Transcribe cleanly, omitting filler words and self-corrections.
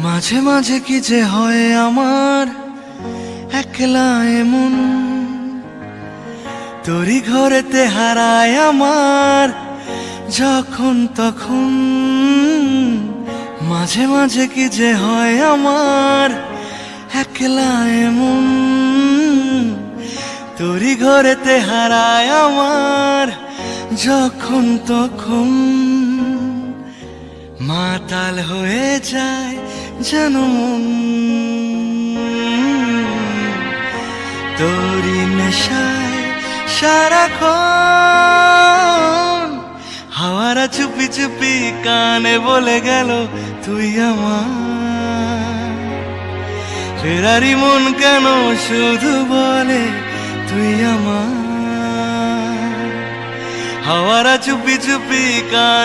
মাঝে মাঝে কি যে হয় আমার একলা এমন, তোরই ঘরেতে হারায় আমার যখন তখন। মাঝে মাঝে কি যে হয় আমার একলা এমন, তোরই ঘরেতে হারায় আমার যখন তখন। মাতাল হয়ে যায় যেন মন, তোরই নেশায় সারাক্ষণ। হাওয়ারা চুপি চুপি কানে বলে গেল তুই আমার। ফেরারি মন কেন শুধু বলে তুই আমার। হাওয়ারা চুপি চুপি কানে